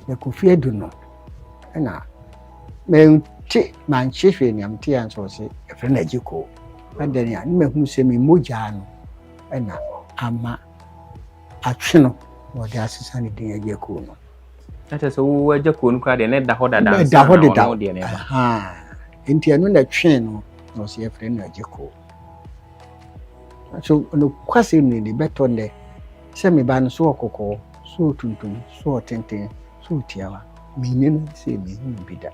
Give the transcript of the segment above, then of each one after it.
ya kufie du no na menti manchehwe ni amte ya nso se efre na Agya Koo adani a mehu se me moja no na ama atwe no wo de asesa ne din Agya Koo no ate so wo Agya Koo no kwa de ne da ho da dan da ho de ne ba enti anu na twe no se efre na Agya Koo so no kwase ni beto ne se me ba no so okoko so tuntum so tenten so tiawa menene se me hu bida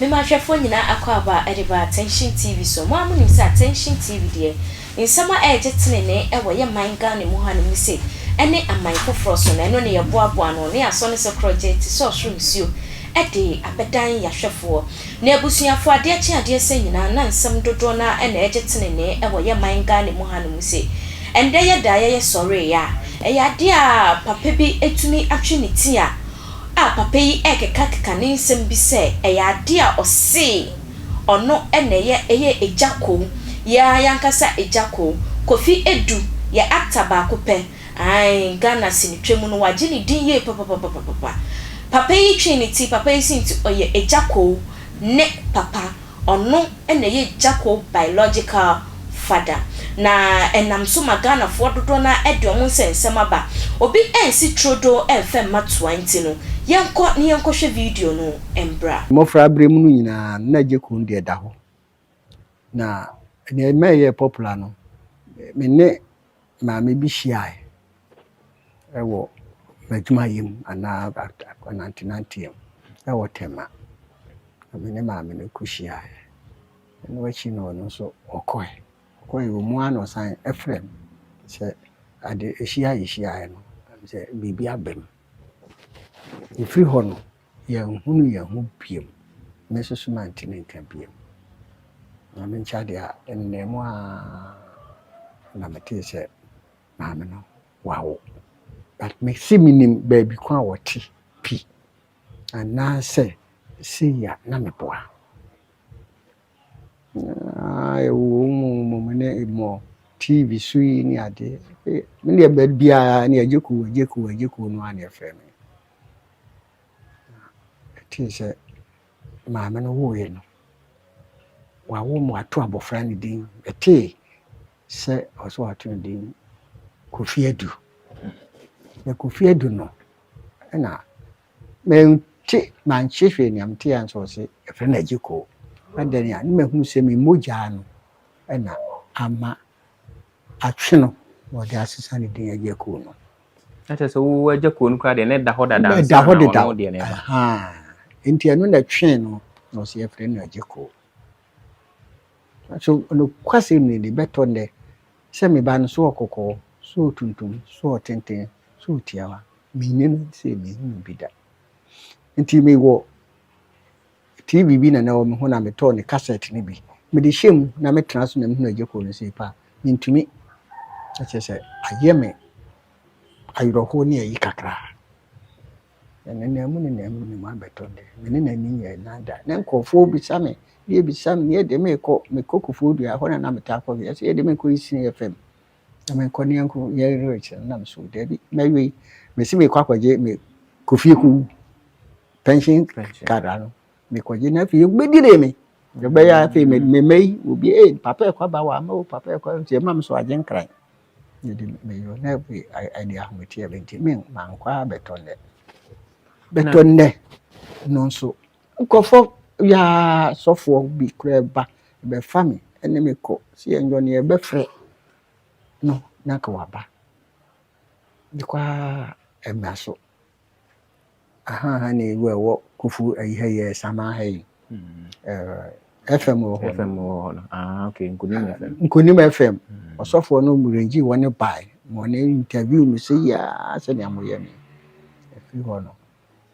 Mema hwefo nyina akwaba ediba Attention TV so mo amu nimsa Attention TV de nsama ejetenene ewo ye manga ne mu ha ne mu se ene aman foforo so na eno ne ye boaboa no ne aso ne se project so so nsuo ede abedan ya hwefo na abusuafo ade achi ade se nyina na nsam dodo na ene ejetenene ewo ye manga ne mu ha ne mu se ende ye da ye sore ya eya de a papa bi etumi atwe ne ti a papa yi ekeka ne nsem bi se eya de a ose ono ene ye Agya Koo ya yankasa Agya Koo Kofi Edu ya actor ba ko pe ai Ghana sinitwemu no waje ni din ye papa yi trinity papa yi sinti oye Agya Koo ne papa ono ene ye Agya Koo biological father na enam so magana fo dodo na edom nsensem aba obi ensi trodo enfem matoa nti no yenko hwe video no embra mofra abremu no nyina na Agya Koo de da ho na ne meye popular no me ne ma me bi hia ewo madwuma yim ana anantinantiam ewo tema me ne ma me ne kuhia no wachi no so okoe mu ano san Efrem se ade ehia no se bibi abem ifri ho no ye hu biem me soso mantine nka biem na me nchade a ennemu a na mete se ma me no wawo but me siminim baby kwa woti pi ana se ya na me boa mene mo TV sui ni ade me ne bed bia ni Agya Koo no an efre me ti se ma me no wo ye no wa wo mo ato abofra ni din ete se oso ato din Kofi Edu ya Kofi Edu no na me ti manchehwe ni amte ya so se efre na Agya Koo adani a mehu se me moja no na ama atwe no wo de asesa ne din Agya Koo no ate so wo Agya Koo no kwa de ne da ho da dan no de ne ba enti anu na twe no se efre na Agya Koo so no kwase ni beto ne se me ba no so okoko so tuntum so tenten so tiawa menene se me hu bida enti me wo TV bi na wo me ho na me to ne cassette ni bi me de hjem na me tena so na me hu Agya Koo no se pa ntumi ache se ayeme ayro ho ne yi kakra ene mu ne ma beto de me ne na ni ye na da na nkofo bi same ye bi sam ye de me kokufu du ya ho na me ta ko ye se ye de me ko isi FM na me ko ne anko ye rich na me so de bi mewe me si me kwakwaje me Kofi Eku pension card no me kwaje na fi gbedire me de be ya fi me mei obi papa e kwa ba wa ma papa e kwa ti ma me so agen kran ye de me yo na fi idea ho ti e benti me man kwa betonne no so nkofo ya sofo bi kra ba be fami ene me ko si enjo ne be frɛ no na ka waba dikwa emaso aha ne wo kufu ayi sama hayi FM ho no okay nkunim FM osofo no murenji woni bai mo ne interview mi se ya se ne amoye mi efi ho no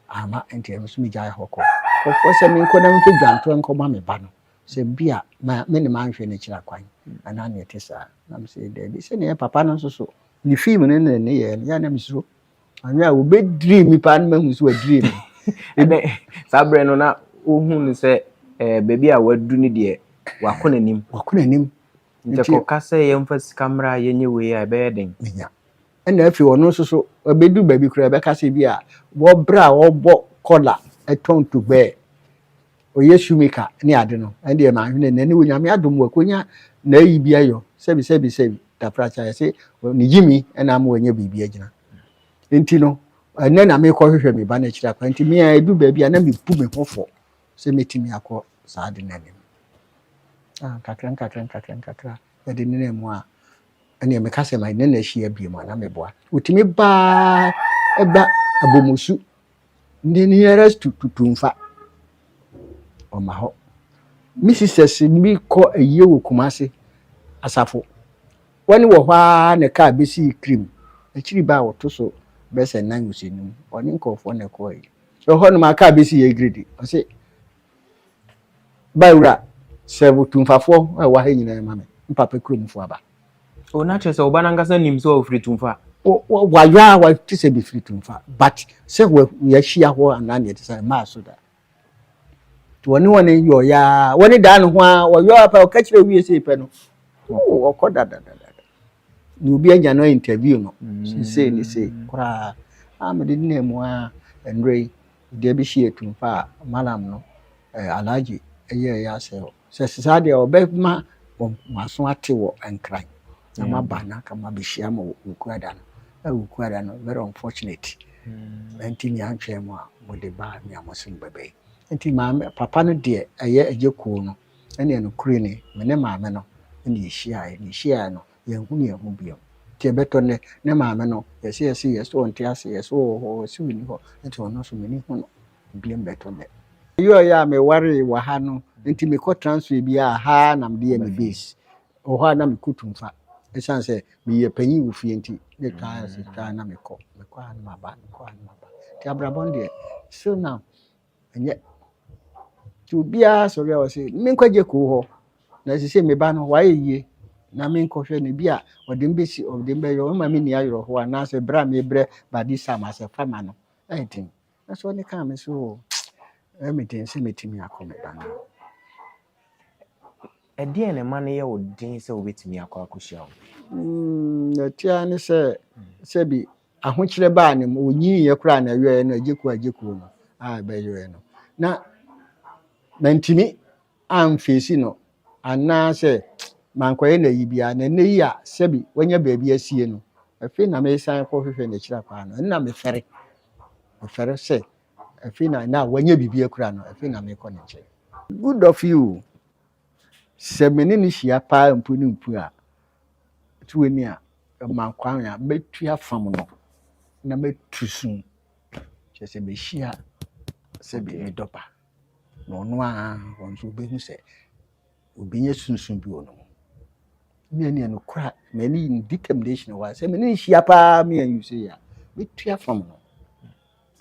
ama enti so mi jai hoko ko se mi ko na mi dwanto enko ma me ba no se bia me ne ma nhwe ne kira kwan ana ne tesa na me se de bi se ne papa no so ni film ne ye ya na mi so anya wo be dream mi pa na ma hu so dream ede sabre no na ohun ni se baby a wadu ni de wakona nim nti ko kase yemfa kamera yenye we a be den nya na afi wono so obedu baby kura be kase bi a wo bra wo bo collar eton to bear oyesu meka ni ade no ende ma hwene nani wonyame adom wakonya na yi bia yo sebi tafracha se ni jimi na ma wanya bibia agina enti no ene na me ko hwehwe me ba na kira kwa enti me a edu baby a na me pu me hofo se metimi akọ saade nani kakra ede ne mu a ene me kase ma ne na hia bi mu na me boa utimi ba eba abomusu ndi nearest tutumfa omaho Mrs. mi ko aye wo Kumase asafo woni wo hwa na ka besi cream akiri ba wo to so bese nan usenu oni nkofo na ko yi ho no ma ka besi ye grade o se bawura sebu tumfafo wa ha nyina ma me mpapa kromfo aba o na chese oba na ngasa nim so ofri tumfa wa tise bi free tumfa but se we hia ho anane tise ma so da woni yo ya woni da no ho a wo yo apa o ka kire wie se pe no o ko da ni obi anya no interview no ni say kura amede ne mu a ndrei de bi hie tumfa malam no alaji eye ya se sade obema maso ate wo enkran na mabana kama bihia ma ukuada no very unfortunate enti ni antwe mu a mode ba mi amosin bebe enti maame papa no de eye Agya Koo no ene no kure ni me maame no ene hia no ye hu biom ti beto ne maame no yes onti ase yes o si wini ho enti ono so meni hu no biom beto ne yo ya me ware wa ha no enti me ko transfer bi a ha na me de me base o ha na me kutumfa esan se me ye panyi wo fie enti ne ka se ka na me ko an maba ti abrabon de so now enye tu bia so ya wase me nkwa Agya Koo ho na se me ba no wa ye na me nkwohwe ne bia ode mbesi ode mbeyo ma me ni ayro ho na se bra me bre ba di sama se fama no entin na so ne ka me so everything se metimi akome dan ede ne ma ne ye odin se obetimi akohia na tia ne se bi ahokyere ba ne onyi ye kura na wiye no Agya Koo no a be ye no na ntimi amfesi no ana se mankoye na yibia na ne yi a se bi wanya baabi asie no afi na me san ko hwehwe na kira kwa no na me fere se afi na wanya bibia kura no afi na me ko ne che good of you se meni ni hia pa mpu ni mpu a tuweni a mankwan a betua fam no na betusun che se be hia se bi me dopa no no a wonso behu se obinye sunsun bi ono me no kra me ni determination wa se me ni hia pa me you say ya betua fam no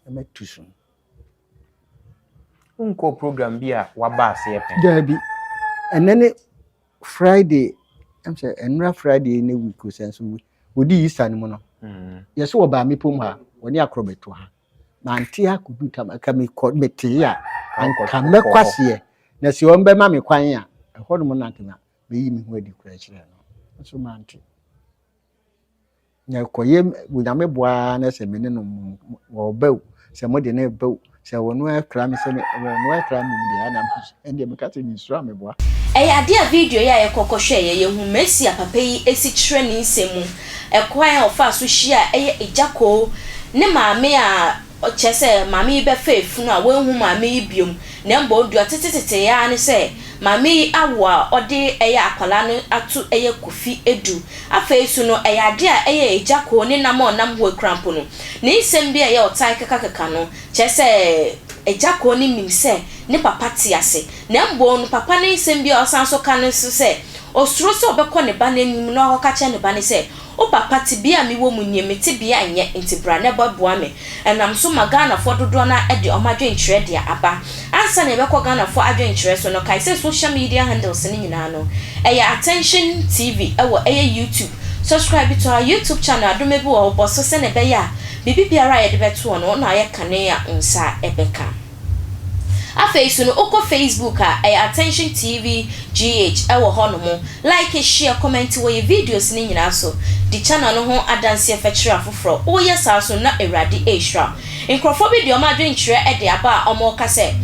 na betusun unko program bi a waba ase epen dabi enene Friday am say enra Friday ne week o sense wodi Easter ni mo no yeso wo ba me pom ha woni akrobeto ha manti akudu tam aka me ko mete ya anka me kwase na si won be ma me kwan a ho no na nkena be yi me hu adi kura kire no so manti na koye bunyame boa na se me ne no wo baw se mo de ne baw se wono akra me se wono akra me de ana ende me kate ni sura me boa ade a video ya yekokohwe ye hu Messi papa yi esi kire ni nsemu ekwan ofa so hia Agya Koo ne maame a ochese maame be fefunu a wenhu maame yi biom na mbo du atetete ya ne se maame yi awo a ode akwala no atu Kofi edu afei su no ade a Agya Koo ne nam onam ho krampo no ne nsem bi a otai kaka no chese Agya Koo ni nim se ne papa ti ase na mbo no papa ne nsem bi a osan so ka no se osuro se obekọ ne ba n'anim no ahokache ne ba ne se o papa ti bia mi wo munyem ti bia nye nti bra ne baboa me enam so magana fo dodo na ede o madwenkyere dia aba ansa na ebekọ gana fo adwenkyere so no kai se social media handles ni nyina no Attention TV ewo YouTube subscribe to our YouTube channel adomebi wo boso se ne be ya bibi biara ye de beto no na ye kane a unsa ebeka afei so no oko Facebook attention TV GH ewo hono mo like share comment wo ye videos ni nyina so di channel no ho adanse efekire afoforo wo ye sa so na ewrade ehwa nkrofo bi de o ma dwenkyere e de aba omo ka se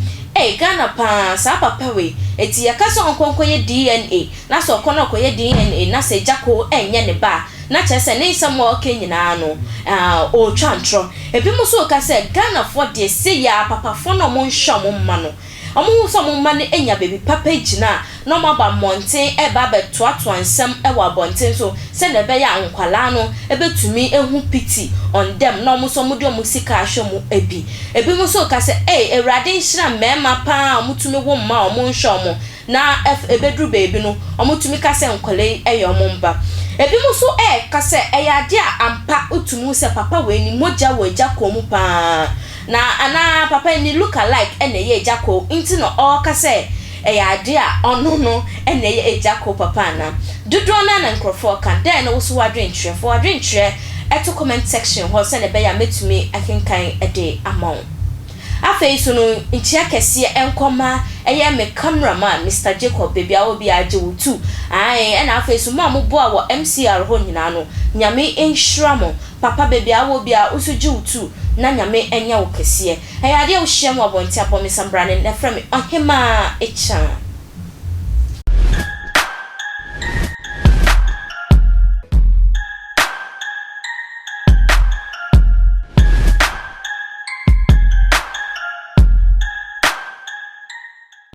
Ghana pa sa papa we eti yakasa onkonko ye DNA na so kono ko ye DNA na se jako enye ne ba na chese ne nsamo okenyina no o twantro ebi mo so ka se Ghana for de se ya papa fo no mo nhwa mo mma no omo so mo mma ne enya baby papa gina no ma ba monten e ba betoato ansem e wa bonten so se ne be ya nkwala no e betumi ehu pity on them no mo so mo de mo sika ahwe mo ebi mo so ka se ewrade nhira mema pa mutumi wo mma omo nhwa mo na ebedru baby no omutumi ka se nkwale eyo mo mba ebi mo so ka se eyade a ampa utumu se papa we ni moja wo jakomu pa na ana papa ni look alike ene ye jako inti no all ka se eyade a ono no ene ye jako papa na dodo na nkrofo kan den no so wadwenkyerefo eto comment section ho se ne be ya metumi akenkan ede amount afei so no nchia kese enkoma eye me cameraman Mr Jacob baby awo bi aje wutu na afei so mo bo a wo MCR ho nyina no nyame enhira mo papa baby awo bi a usuji wutu na nyame enya wo kese ade a wo hia mo abonti abomesambra ne frame ohema echa